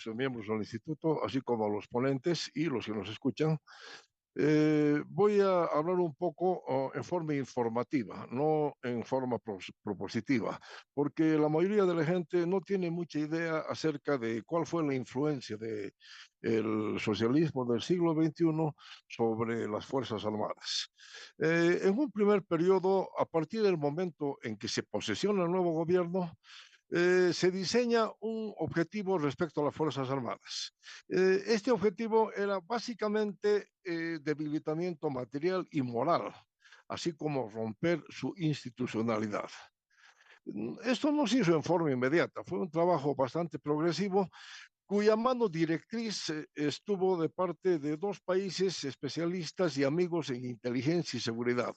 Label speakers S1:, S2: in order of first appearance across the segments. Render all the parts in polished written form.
S1: miembros del instituto, así como a los ponentes y los que nos escuchan. Voy a hablar un poco en forma informativa, no en forma propositiva, porque la mayoría de la gente no tiene mucha idea acerca de cuál fue la influencia del socialismo del siglo XXI sobre las Fuerzas Armadas. En un primer periodo, a partir del momento en que se posesiona el nuevo gobierno, se diseña un objetivo respecto a las Fuerzas Armadas. Este objetivo era básicamente debilitamiento material y moral, así como romper su institucionalidad. Esto no se hizo en forma inmediata, fue un trabajo bastante progresivo cuya mano directriz estuvo de parte de dos países especialistas y amigos en inteligencia y seguridad,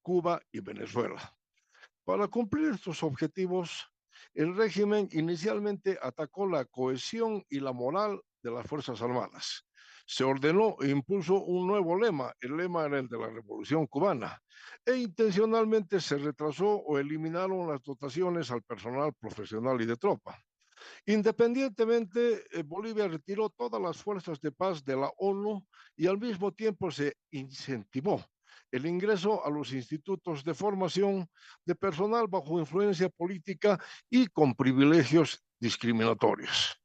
S1: Cuba y Venezuela. Para cumplir estos objetivos, el régimen inicialmente atacó la cohesión y la moral de las Fuerzas Armadas. Se ordenó e impuso un nuevo lema, el lema era el de la Revolución Cubana, e intencionalmente se retrasó o eliminaron las dotaciones al personal profesional y de tropa. Independientemente, Bolivia retiró todas las fuerzas de paz de la ONU y al mismo tiempo se incentivó el ingreso a los institutos de formación de personal bajo influencia política y con privilegios discriminatorios.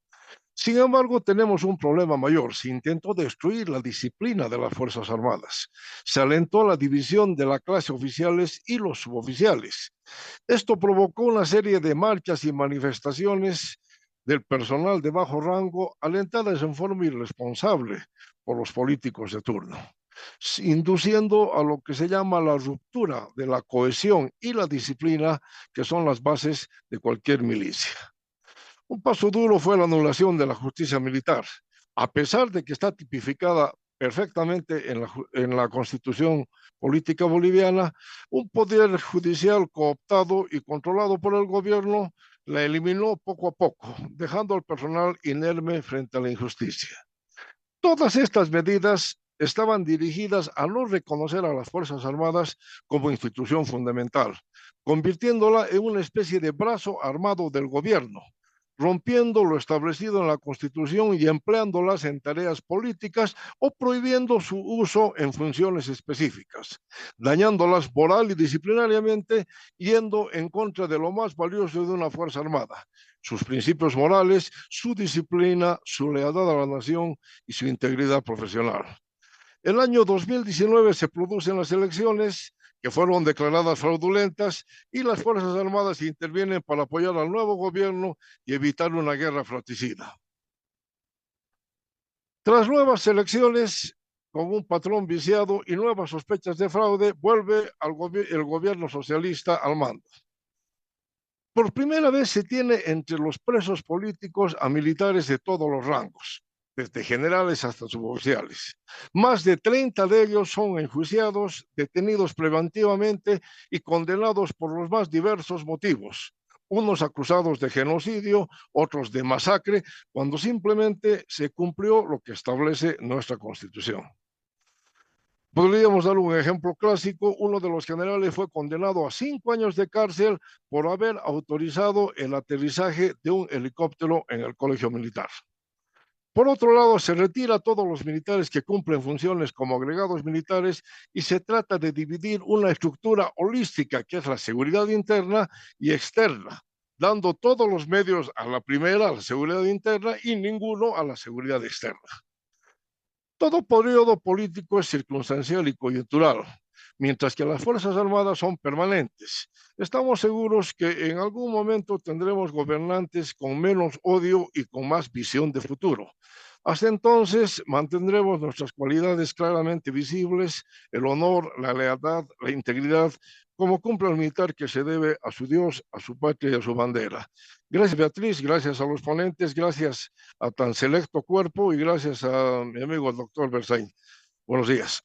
S1: Sin embargo, tenemos un problema mayor. Se intentó destruir la disciplina de las Fuerzas Armadas. Se alentó la división de la clase oficiales y los suboficiales. Esto provocó una serie de marchas y manifestaciones del personal de bajo rango alentadas en forma irresponsable por los políticos de turno, induciendo a lo que se llama la ruptura de la cohesión y la disciplina, que son las bases de cualquier milicia. Un paso duro fue la anulación de la justicia militar, a pesar de que está tipificada perfectamente en la Constitución política boliviana. Un poder judicial cooptado y controlado por el gobierno la eliminó poco a poco, dejando al personal inerme frente a la injusticia. Todas estas medidas estaban dirigidas a no reconocer a las Fuerzas Armadas como institución fundamental, convirtiéndola en una especie de brazo armado del gobierno, rompiendo lo establecido en la Constitución y empleándolas en tareas políticas o prohibiendo su uso en funciones específicas, dañándolas moral y disciplinariamente, yendo en contra de lo más valioso de una Fuerza Armada, sus principios morales, su disciplina, su lealtad a la nación y su integridad profesional. El año 2019 se producen las elecciones que fueron declaradas fraudulentas y las Fuerzas Armadas intervienen para apoyar al nuevo gobierno y evitar una guerra fratricida. Tras nuevas elecciones, con un patrón viciado y nuevas sospechas de fraude, vuelve el gobierno socialista al mando. Por primera vez se tiene entre los presos políticos a militares de todos los rangos, desde generales hasta suboficiales. Más de 30 de ellos son enjuiciados, detenidos preventivamente y condenados por los más diversos motivos. Unos acusados de genocidio, otros de masacre, cuando simplemente se cumplió lo que establece nuestra Constitución. Podríamos dar un ejemplo clásico. Uno de los generales fue condenado a 5 años de cárcel por haber autorizado el aterrizaje de un helicóptero en el colegio militar. Por otro lado, se retira a todos los militares que cumplen funciones como agregados militares y se trata de dividir una estructura holística que es la seguridad interna y externa, dando todos los medios a la primera, a la seguridad interna, y ninguno a la seguridad externa. Todo periodo político es circunstancial y coyuntural, mientras que las Fuerzas Armadas son permanentes. Estamos seguros que en algún momento tendremos gobernantes con menos odio y con más visión de futuro. Hasta entonces mantendremos nuestras cualidades claramente visibles, el honor, la lealtad, la integridad, como cumple el militar que se debe a su Dios, a su patria y a su bandera. Gracias, Beatriz, gracias a los ponentes, gracias a tan selecto cuerpo y gracias a mi amigo el doctor Berzain. Buenos días.